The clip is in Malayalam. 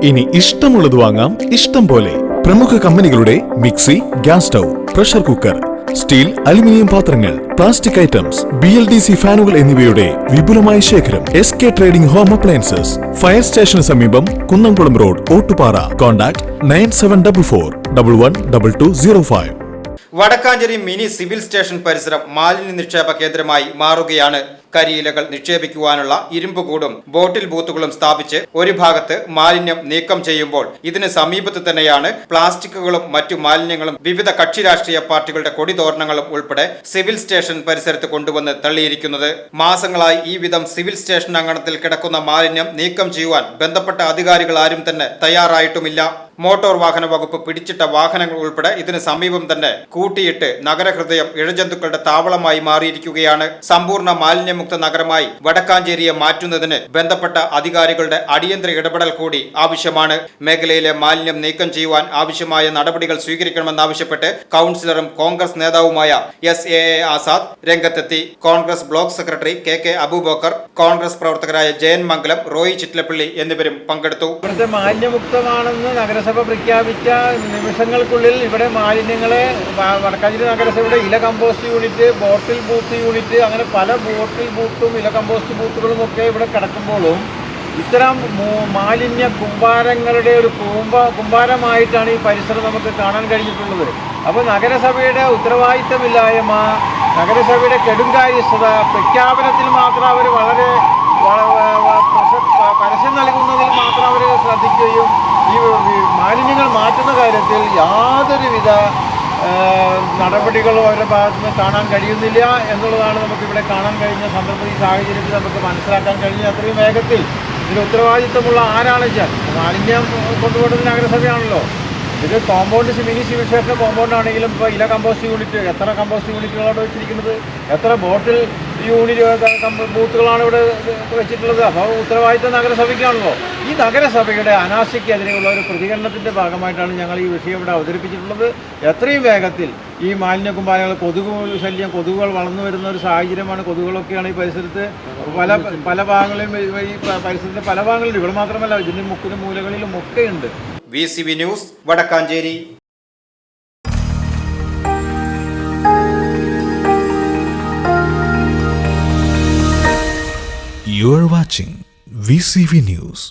ഇനി ഇഷ്ടമുള്ളത് വാങ്ങാം ഇഷ്ടം പോലെ. പ്രമുഖ കമ്പനികളുടെ mixie, gas stove, pressure cooker, steel, aluminium പാത്രങ്ങൾ, പ്ലാസ്റ്റിക് ഐറ്റംസ്, BLDC ഫാനുകൾ എന്നിവയുടെ വിപുലമായ ശേഖരം. SK trading home appliances, fire സ്റ്റേഷന് സമീപം, Kunnamkulam road, Ottupara. Contact 9744112205. Wadakkanchery mini civil station പരിസരം മാലിന്യ നിക്ഷേപ കേന്ദ്രമായി മാറുകയാണ്. കരിയിലകൾ നിക്ഷേപിക്കുവാനുള്ള ഇരുമ്പുകൂടും ബോട്ടിൽ ബൂത്തുകളും സ്ഥാപിച്ച് ഒരു ഭാഗത്ത് മാലിന്യം നീക്കം ചെയ്യുമ്പോൾ ഇതിന് സമീപത്ത് തന്നെയാണ് പ്ലാസ്റ്റിക്കുകളും മറ്റു മാലിന്യങ്ങളും വിവിധ കക്ഷി രാഷ്ട്രീയ പാർട്ടികളുടെ കൊടിതോരണങ്ങളും ഉൾപ്പെടെ സിവിൽ സ്റ്റേഷൻ പരിസരത്ത് കൊണ്ടുവന്ന് തള്ളിയിരിക്കുന്നത്. മാസങ്ങളായി ഈ വിധം സിവിൽ സ്റ്റേഷൻ അങ്കണത്തിൽ കിടക്കുന്ന മാലിന്യം നീക്കം ചെയ്യുവാൻ ബന്ധപ്പെട്ട അധികാരികൾ ആരും തന്നെ തയ്യാറായിട്ടുമില്ല. മോട്ടോർ വാഹന വകുപ്പ് പിടിച്ചിട്ട വാഹനങ്ങൾ ഉൾപ്പെടെ ഇതിന് സമീപം തന്നെ കൂട്ടിയിട്ട് നഗരഹൃദയം ഇഴജന്തുക്കളുടെ താവളമായി മാറിയിരിക്കുകയാണ്. സമ്പൂർണ്ണ മാലിന്യമുക്ത നഗരമായി വടക്കാഞ്ചേരിയെ മാറ്റുന്നതിന് ബന്ധപ്പെട്ട അധികാരികളുടെ അടിയന്തര ഇടപെടൽ കൂടി ആവശ്യമാണ്. മേഖലയിലെ മാലിന്യം നീക്കം ചെയ്യുവാൻ ആവശ്യമായ നടപടികൾ സ്വീകരിക്കണമെന്നാവശ്യപ്പെട്ട് കൗൺസിലറും കോൺഗ്രസ് നേതാവുമായ SAA ആസാദ് രംഗത്തെത്തി. Congress block secretary KK Abubakar, Congress പ്രവർത്തകരായ ജയൻ മംഗലം, റോയി ചിറ്റലപ്പള്ളി എന്നിവരും പങ്കെടുത്തു. മാലിന്യമുക്തമാണെന്ന് നഗരസഭ പ്രഖ്യാപിച്ച നിമിഷങ്ങൾക്കുള്ളിൽ ഇവിടെ മാലിന്യങ്ങളെ വടക്കാഞ്ചേരി നഗരസഭയുടെ ഇല കമ്പോസ്റ്റ് യൂണിറ്റ്, ബോട്ടിൽ ബൂത്ത് യൂണിറ്റ്, അങ്ങനെ പല ബോട്ടിൽ ബൂത്തും ഇല കമ്പോസ്റ്റ് ബൂത്തുകളും ഒക്കെ ഇവിടെ കിടക്കുമ്പോഴും ഇത്തരം മാലിന്യ കുമ്പാരങ്ങളുടെ ഒരു കുമ്പാരമായിട്ടാണ് ഈ പരിസരം നമുക്ക് കാണാൻ കഴിഞ്ഞിട്ടുള്ളത്. അപ്പോൾ നഗരസഭയുടെ ഉത്തരവാദിത്തമില്ലായ്മ, നഗരസഭയുടെ കെടുങ്കാര്യസ്ഥത, പ്രഖ്യാപനത്തിൽ മാത്രം അവർ വളരെ പരസ്യം നൽകുന്നതിൽ മാത്രം അവർ ശ്രദ്ധിക്കുകയും ഈ മാലിന്യങ്ങൾ മാറ്റുന്ന കാര്യത്തിൽ യാതൊരുവിധ നടപടികളും അവരുടെ ഭാഗത്തു നിന്ന് കാണാൻ കഴിയുന്നില്ല എന്നുള്ളതാണ് നമുക്കിവിടെ കാണാൻ കഴിഞ്ഞ സന്ദർഭം. ഈ സാഹചര്യത്തിൽ നമുക്ക് മനസ്സിലാക്കാൻ കഴിഞ്ഞ അത്രയും വേഗത്തിൽ ഇതിന് ഉത്തരവാദിത്തമുള്ള ആരാണെന്ന് വെച്ചാൽ മാലിന്യം കൊണ്ടുപോകുന്നത് നഗരസഭയാണല്ലോ. ഇത് compound mini civil station compound ആണെങ്കിലും ഇപ്പോൾ ഇല കമ്പോസ്റ്റ് യൂണിറ്റ്, എത്ര കമ്പോസ്റ്റ് യൂണിറ്റുകളാണ് വെച്ചിരിക്കുന്നത്, എത്ര ബോട്ടിൽ യൂണിറ്റ് ബൂത്തുകളാണ് ഇവിടെ വെച്ചിട്ടുള്ളത്. അപ്പോൾ ഉത്തരവാദിത്തം നഗരസഭയ്ക്കാണല്ലോ. ഈ നഗരസഭയുടെ അനാസ്ഥയ്ക്കെതിരെയുള്ള ഒരു പ്രതികരണത്തിൻ്റെ ഭാഗമായിട്ടാണ് ഞങ്ങൾ ഈ വിഷയം ഇവിടെ അവതരിപ്പിച്ചിട്ടുള്ളത്. എത്രയും വേഗത്തിൽ ഈ മാലിന്യ കുമ്പാരങ്ങൾ, കൊതുകുകൾ വളർന്നു വരുന്ന ഒരു സാഹചര്യമാണ്. കൊതുകുകളൊക്കെയാണ് ഈ പരിസരത്ത് പല ഭാഗങ്ങളിലും, ഈ പരിസരത്തെ പല ഭാഗങ്ങളിലും, ഇവിടെ മാത്രമല്ല ഇതിൻ്റെ മുക്കിലും മൂലകളിലും ഒക്കെ ഉണ്ട്. VCV news, Vadakkancherry. You are watching VCV News.